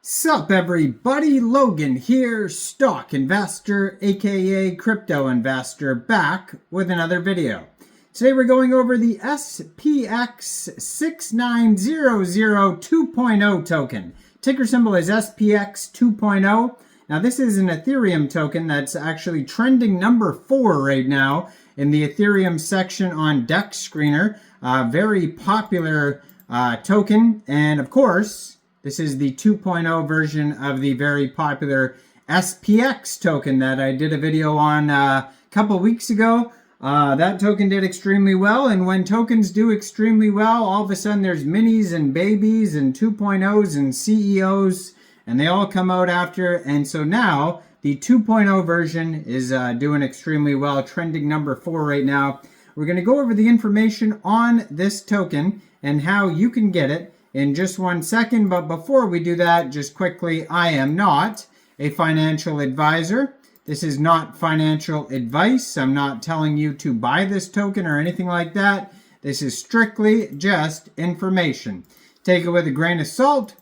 Sup everybody, Logan here, stock investor aka crypto investor, back with another video. Today we're going over the SPX6900 2.0 token. Ticker symbol is SPX2.0. Now this is an Ethereum token that's actually trending number 4 right now in the Ethereum section on DEX Screener. Very popular token, and of course this is the 2.0 version of the very popular SPX token that I did a video on a couple weeks ago. That token did extremely well, and when tokens do extremely well, all of a sudden there's minis and babies and 2.0s and CEOs, and they all come out after. And so now the 2.0 version is doing extremely well, trending number 4 right now. We're going to go over the information on this token and how you can get it in just 1 second. But before we do that, just quickly, I am not a financial advisor. This is not financial advice. I'm not telling you to buy this token or anything like that. This is strictly just information. Take it with a grain of salt.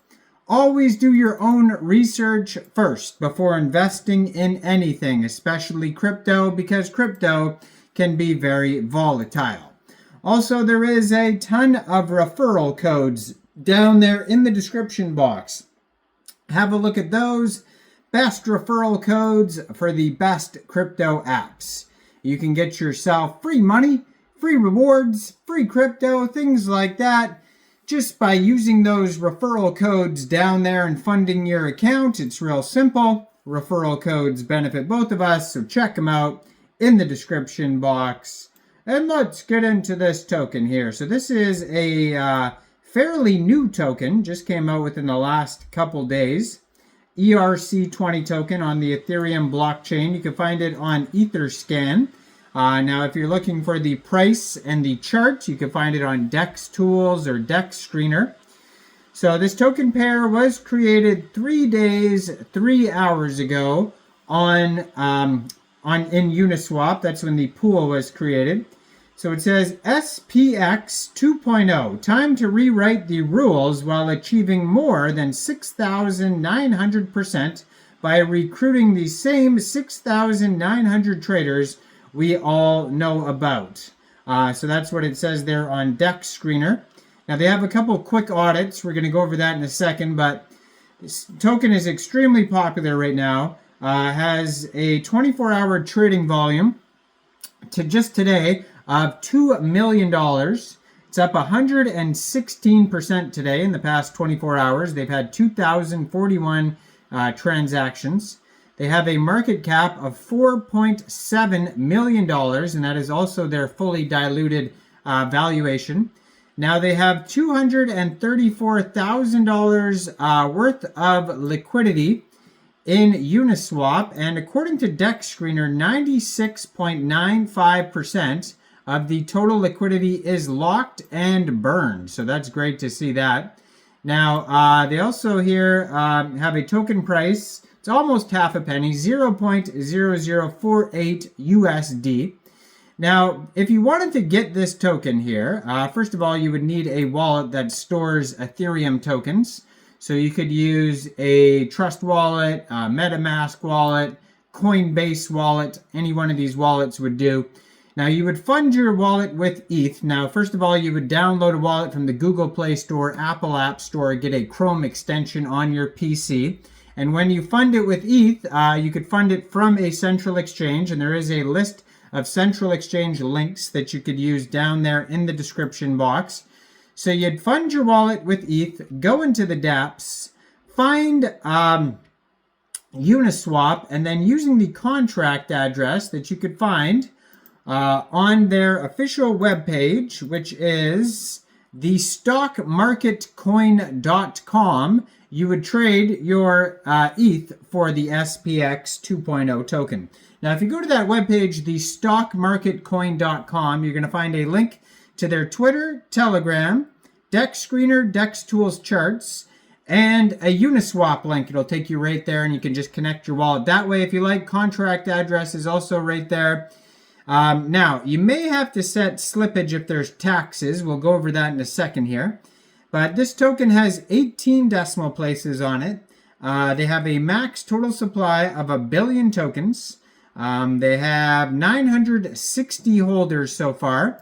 Always do your own research first before investing in anything, especially crypto, because crypto can be very volatile. Also, there is a ton of referral codes down there in the description box. Have a look at those. Best referral codes for the best crypto apps. You can get yourself free money, free rewards, free crypto, things like that, just by using those referral codes down there and funding your account. It's real simple. Referral codes benefit both of us, so check them out in the description box. And let's get into this token here. So this is a fairly new token, just came out within the last couple days. ERC20 token on the Ethereum blockchain. You can find it on Etherscan. Now, if you're looking for the price and the chart, you can find it on DEX Tools or DEX Screener. So this token pair was created 3 days, 3 hours ago in Uniswap. That's when the pool was created. So it says SPX 2.0, time to rewrite the rules while achieving more than 6,900% by recruiting the same 6,900 traders we all know about. So that's what it says there on DEX Screener. Now they have a couple quick audits. We're going to go over that in a second, but this token is extremely popular right now. Has a 24-hour trading volume to just today of $2 million. It's up 116% today in the past 24 hours. They've had 2,041 transactions. They have a market cap of $4.7 million, and that is also their fully diluted valuation. Now they have $234,000 worth of liquidity in Uniswap, and according to DEX Screener, 96.95% of the total liquidity is locked and burned. So that's great to see that. Now, they also here have a token price. It's almost half a penny, 0.0048 USD. Now, if you wanted to get this token here, first of all, you would need a wallet that stores Ethereum tokens. So you could use a Trust wallet, a MetaMask wallet, Coinbase wallet. Any one of these wallets would do. Now you would fund your wallet with ETH. Now first of all, you would download a wallet from the Google Play Store, Apple App Store, get a Chrome extension on your PC. And when you fund it with ETH, you could fund it from a central exchange. And there is a list of central exchange links that you could use down there in the description box. So you'd fund your wallet with ETH, go into the dApps, find Uniswap, and then using the contract address that you could find on their official webpage, which is the stockmarketcoin.com, you would trade your ETH for the SPX 2.0 token. Now, if you go to that webpage, the stockmarketcoin.com, you're going to find a link to their Twitter, Telegram, DEX Screener, DEX Tools charts, and a Uniswap link. It'll take you right there, and you can just connect your wallet that way if you like. Contract address is also right there. Now, you may have to set slippage if there's taxes. We'll go over that in a second here. But this token has 18 decimal places on it. They have a max total supply of 1 billion tokens. They have 960 holders so far.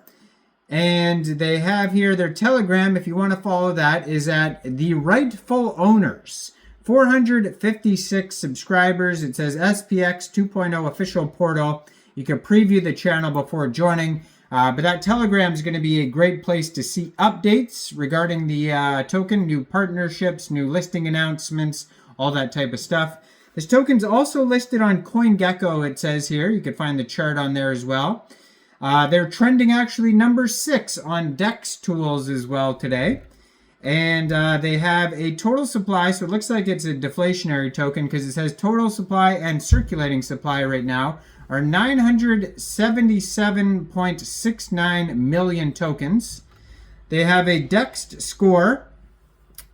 And they have here their Telegram, if you want to follow that, is at The Rightful Owners. 456 subscribers. It says SPX 2.0 official portal. You can preview the channel before joining. But that Telegram is going to be a great place to see updates regarding the token, new partnerships, new listing announcements, all that type of stuff. This token's also listed on CoinGecko, it says here. You can find the chart on there as well. They're trending actually number 6 on DEX tools as well today. And they have a total supply, so it looks like it's a deflationary token because it says total supply and circulating supply right now are 977.69 million tokens. They have a DEX score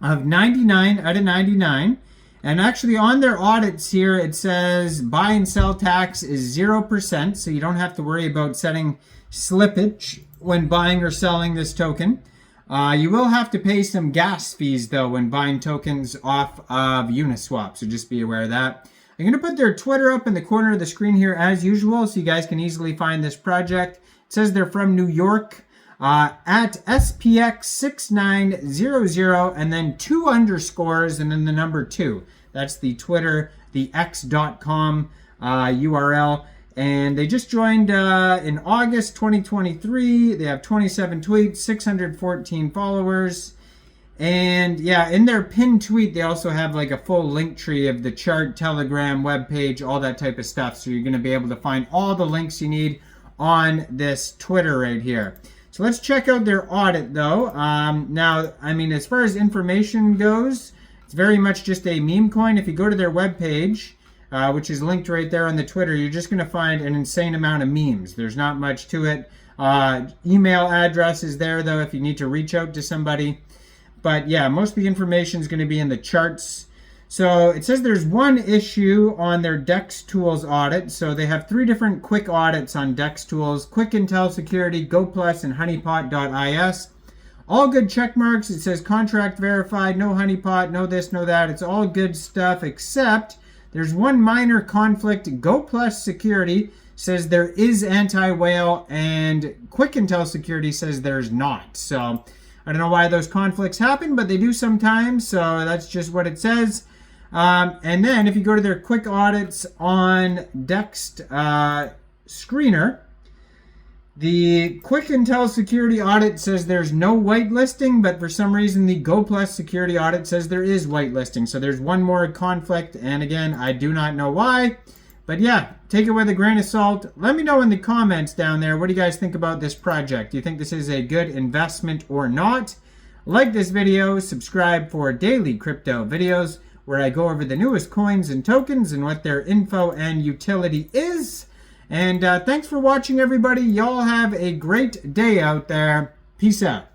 of 99 out of 99. And actually on their audits here, it says buy and sell tax is 0%, so you don't have to worry about setting slippage when buying or selling this token. You will have to pay some gas fees, though, when buying tokens off of Uniswap, so just be aware of that. I'm going to put their Twitter up in the corner of the screen here as usual, so you guys can easily find this project. It says they're from New York, at SPX6900, and then 2 underscores, and then the number 2. That's the Twitter, the X.com URL. And they just joined in August 2023. They have 27 tweets, 614 followers. And yeah, in their pinned tweet, they also have like a full link tree of the chart, Telegram, webpage, all that type of stuff. So you're going to be able to find all the links you need on this Twitter right here. So let's check out their audit though. Now, I mean, as far as information goes, it's very much just a meme coin. If you go to their webpage, which is linked right there on the Twitter, you're just going to find an insane amount of memes. There's not much to it. Email address is there, though, if you need to reach out to somebody. But yeah, most of the information is going to be in the charts. So it says there's one issue on their DEX Tools audit. So they have 3 different quick audits on DEX Tools: Quick Intel Security, GoPlus, and Honeypot.is. All good check marks. It says contract verified, no honeypot, no this, no that. It's all good stuff, except there's one minor conflict. GoPlus Security says there is anti-whale, and Quick Intel Security says there's not. So I don't know why those conflicts happen, but they do sometimes. So that's just what it says. And then if you go to their quick audits on DEX Screener, the Quick Intel Security audit says there's no whitelisting, but for some reason the GoPlus Security audit says there is whitelisting. So there's one more conflict, and again, I do not know why. But yeah, take it with a grain of salt. Let me know in the comments down there, what do you guys think about this project? Do you think this is a good investment or not? Like this video, subscribe for daily crypto videos where I go over the newest coins and tokens and what their info and utility is. And thanks for watching, everybody. Y'all have a great day out there. Peace out.